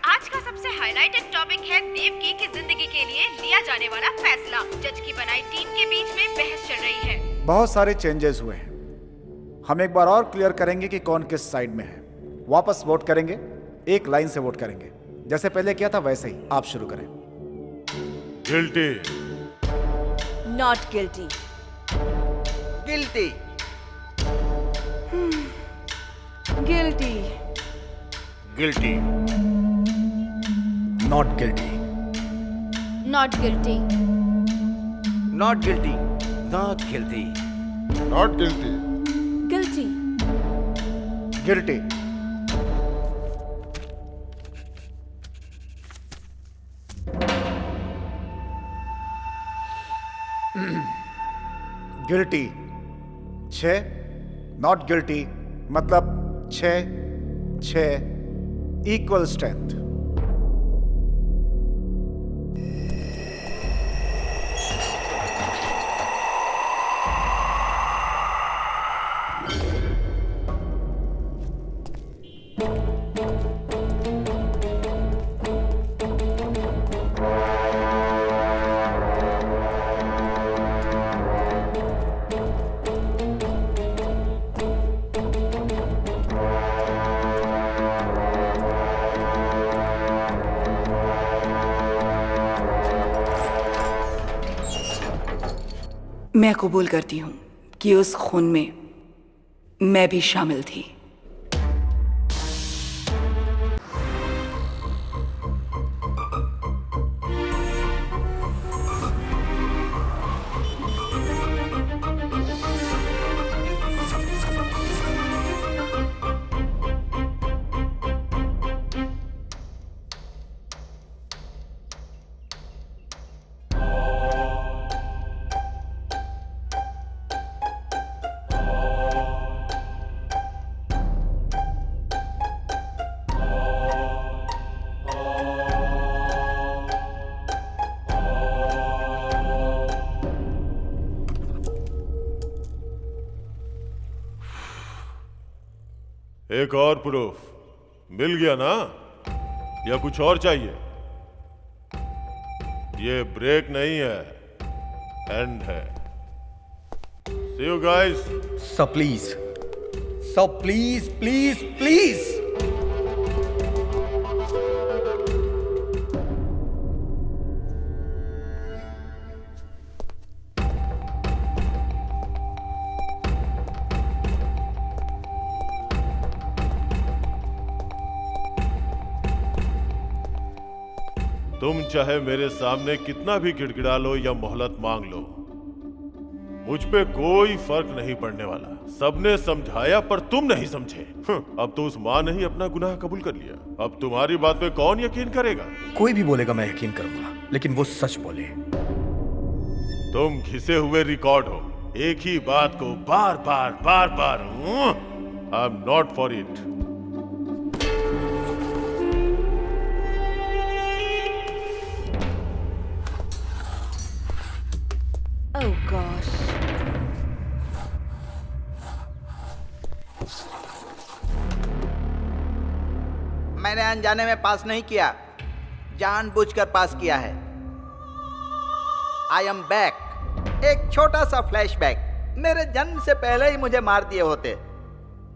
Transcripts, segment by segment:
आज का सबसे हाईलाइटेड टॉपिक है देवकी की जिंदगी के लिए लिया जाने वाला फैसला। जज की बनाई टीम के बीच में बहस चल रही है। बहुत सारे चेंजेस हुए हैं। हम एक बार और क्लियर करेंगे कि कौन किस साइड में है। वापस वोट करेंगे, एक लाइन से वोट करेंगे, जैसे पहले किया था वैसे ही। आप शुरू करें। Guilty. Not guilty. Guilty. Guilty. Guilty. Not guilty. Not guilty. Not guilty. Not guilty. Not guilty. Guilty. Guilty. Guilty 6, not guilty मतलब 6 इक्वल स्ट्रेंथ। मैं कबूल करती हूँ कि उस खून में मैं भी शामिल थी। एक और प्रूफ मिल गया ना, या कुछ और चाहिए? ये ब्रेक नहीं है, एंड है। See you guys. Sir please, sir please please please. तुम चाहे मेरे सामने कितना भी गिड़गिड़ा लो या मोहलत मांग लो, मुझ पे कोई फर्क नहीं पड़ने वाला। सबने समझाया पर तुम नहीं समझे। अब तो उस माँ ने ही अपना गुनाह कबूल कर लिया। अब तुम्हारी बात पे कौन यकीन करेगा? कोई भी बोलेगा मैं यकीन करूंगा, लेकिन वो सच बोले। तुम घिसे हुए रिकॉर्ड हो, एक ही बात को बार बार। I am not for it. Oh gosh. मैंने अनजाने में पास नहीं किया, जानबूझकर पास किया है। I am back. एक छोटा सा फ्लैशबैक। मेरे जन्म से पहले ही मुझे मार दिए होते,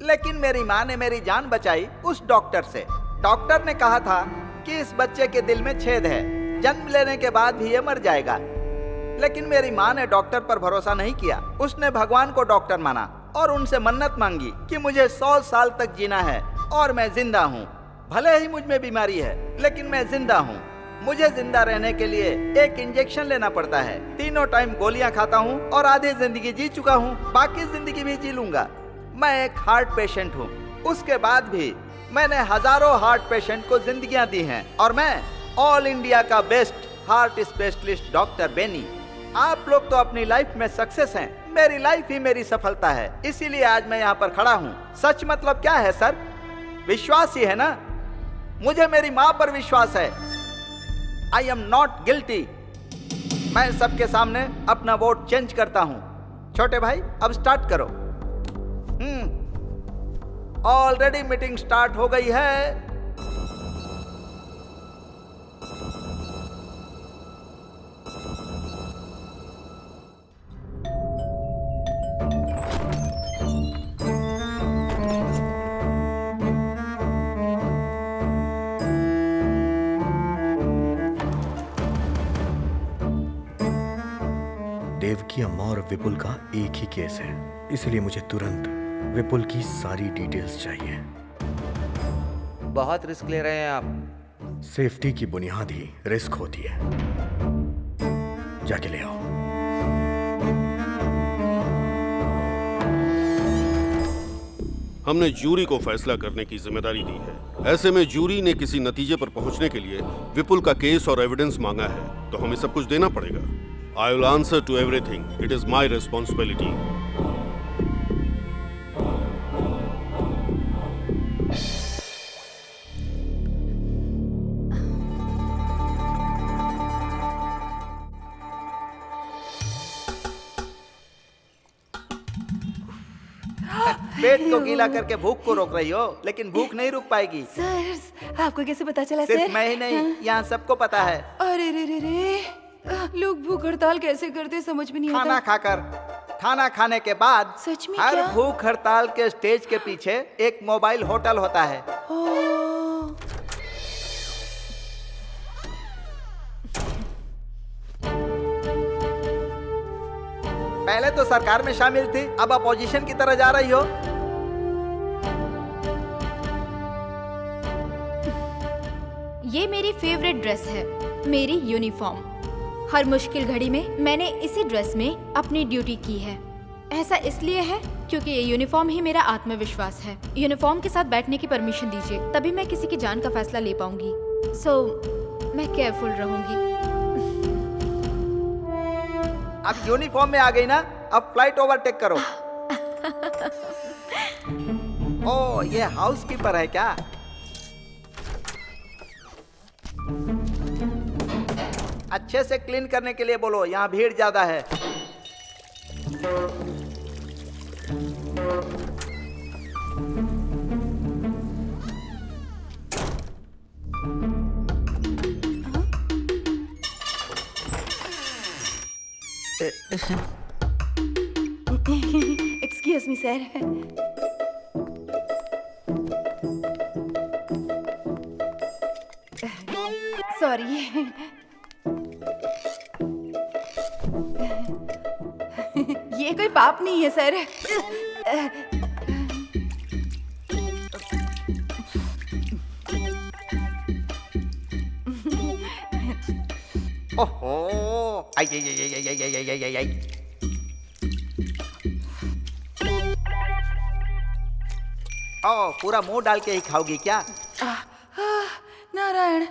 लेकिन मेरी माँ ने मेरी जान बचाई उस डॉक्टर से। डॉक्टर ने कहा था कि इस बच्चे के दिल में छेद है, जन्म लेने के बाद भी ये मर जाएगा। लेकिन मेरी माँ ने डॉक्टर पर भरोसा नहीं किया। उसने भगवान को डॉक्टर माना और उनसे मन्नत मांगी कि मुझे 100 साल तक जीना है और मैं जिंदा हूँ। भले ही मुझ में बीमारी है, लेकिन मैं जिंदा हूँ। मुझे जिंदा रहने के लिए एक इंजेक्शन लेना पड़ता है। 3 टाइम गोलियां खाता हूँ और आधी जिंदगी जी चुका हूँ, बाकी जिंदगी भी जी लूंगा। मैं एक हार्ट पेशेंट हूँ। उसके बाद भी मैंने हजारों हार्ट पेशेंट को जिंदगियां दी हैं और मैं ऑल इंडिया का best heart specialist doctor Benny. आप लोग तो अपनी लाइफ में सक्सेस हैं, मेरी लाइफ ही मेरी सफलता है। इसीलिए आज मैं यहाँ पर खड़ा हूँ। सच मतलब क्या है सर? विश्वास ही है ना? मुझे मेरी माँ पर विश्वास है। आई एम नॉट गिल्टी। मैं सबके सामने अपना वोट चेंज करता हूँ। छोटे भाई अब स्टार्ट करो। ऑलरेडी मीटिंग स्टार्ट हो गई है। देवकी अम्मा और विपुल का एक ही केस है, इसलिए मुझे तुरंत विपुल की सारी डिटेल्स चाहिए। बहुत रिस्क ले रहे हैं आप। सेफ्टी की बुनियाद ही रिस्क होती है। जाके ले आओ। हमने जूरी को फैसला करने की जिम्मेदारी दी है। ऐसे में जूरी ने किसी नतीजे पर पहुंचने के लिए विपुल का केस और एविडेंस मांगा है, तो हमें सब कुछ देना पड़ेगा। I will answer to everything. It is my responsibility. पेट को गीला करके भूख को रोक रही हो, लेकिन भूख नहीं रुक पाएगी। सर, आपको कैसे पता चला सिर्फ सर? मैं ही नहीं, यहाँ सबको पता है। अरे रे रे रे, लोग भूख हड़ताल कैसे करते समझ में नहीं खाना आता। खाकर, खाना खाने के बाद सच में हर क्या? भूख हड़ताल के स्टेज के पीछे एक मोबाइल होटल होता है। ओह, पहले तो सरकार में शामिल थी, अब अपोजिशन की तरह जा रही हो। ये मेरी फेवरेट ड्रेस है, मेरी यूनिफॉर्म। हर मुश्किल घड़ी में मैंने इसी ड्रेस में अपनी ड्यूटी की है। ऐसा इसलिए है क्योंकि ये यूनिफॉर्म ही मेरा आत्मविश्वास है। यूनिफॉर्म के साथ बैठने की परमिशन दीजिए, तभी मैं किसी की जान का फैसला ले पाऊंगी। मैं केयरफुल रहूंगी। अब यूनिफॉर्म में आ गई ना, अब फ्लाइट ओवरटेक करो। ओ, ये हाउसकीपर है क्या? अच्छे से क्लीन करने के लिए बोलो, यहाँ भीड़ ज्यादा है। Excuse me sir. सॉरी। ये कोई पाप नहीं है सर। ओहो, आई आई आई आई आई आई आई आई आई। ओ, पूरा मुंह डाल के ही खाओगी क्या? Narayan.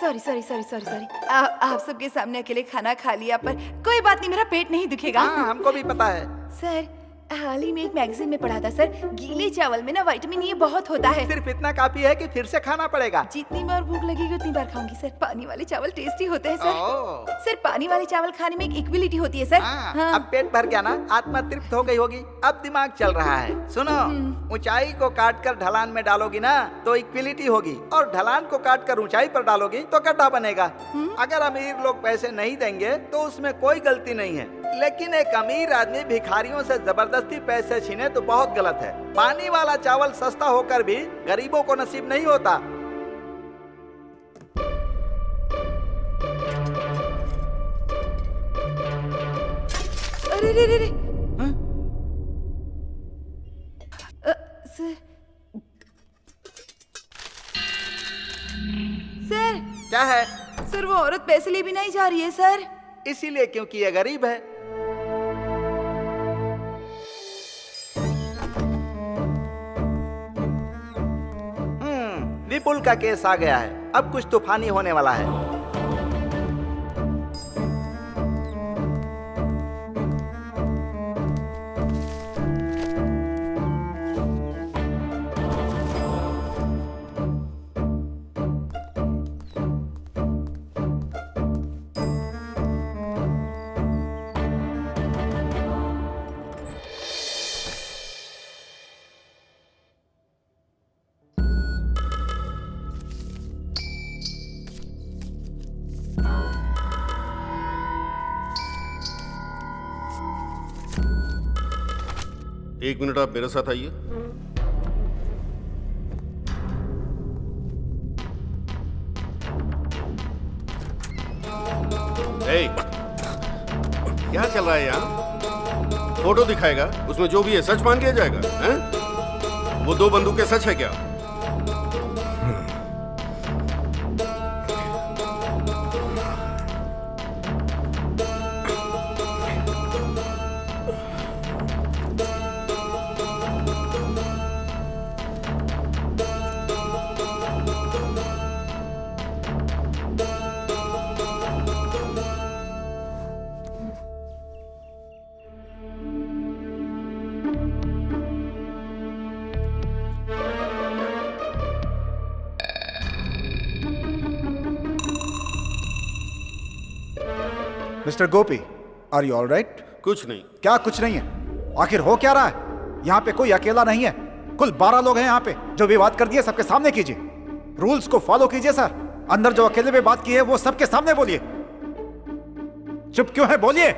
Sorry sorry sorry sorry sorry. आप सबके सामने अकेले खाना खा लिया, पर कोई बात नहीं, मेरा पेट नहीं दुखेगा। हाँ, हमको भी पता है। सर, हाल ही में एक मैगजीन में पढ़ा था सर, गीले चावल में ना विटामिन ए बहुत होता है। सिर्फ इतना काफी है कि फिर से खाना पड़ेगा। जितनी बार भूख लगेगी उतनी बार खाऊंगी सर। पानी वाले चावल टेस्टी होते हैं सर। ओह। सर, पानी वाले चावल खाने में एक इक्विलिटी होती है सर। हाँ, हाँ। अब पेट भर गया ना, आत्मा तृप्त हो गई होगी, अब दिमाग चल रहा है। सुनो, ऊंचाई को काट कर ढलान में डालोगी ना तो इक्विलिटी होगी, और ढलान को काट कर ऊंचाई पर डालोगी तो गड्ढा बनेगा। अगर अमीर लोग पैसे नहीं देंगे तो उसमें कोई गलती नहीं है, लेकिन एक अमीर आदमी भिखारियों से जबरदस्ती पैसे छीने तो बहुत गलत है। पानी वाला चावल सस्ता होकर भी गरीबों को नसीब नहीं होता। अरे रे रे रे। सर, सर, क्या है? सर, वो औरत पैसे लिए बिना ही जा रही है सर। इसीलिए क्योंकि ये गरीब है। विपुल का केस आ गया है, अब कुछ तूफानी होने वाला है। एक मिनट, आप मेरे साथ आइए। ए, क्या चल रहा है यहाँ? फोटो दिखाएगा, उसमें जो भी है सच मान लिया जाएगा, हैं? वो 2 बंदूकें सच है क्या? Mister Gopi, are you all right? कुछ नहीं। क्या कुछ नहीं है? आखिर हो क्या रहा है? यहाँ पे कोई अकेला नहीं है, कुल 12 लोग हैं यहाँ पे। जो भी बात कर दी है सबके सामने कीजिए। रूल्स को फॉलो कीजिए सर। अंदर जो अकेले में बात की है वो सबके सामने बोलिए। चुप क्यों है? बोलिए।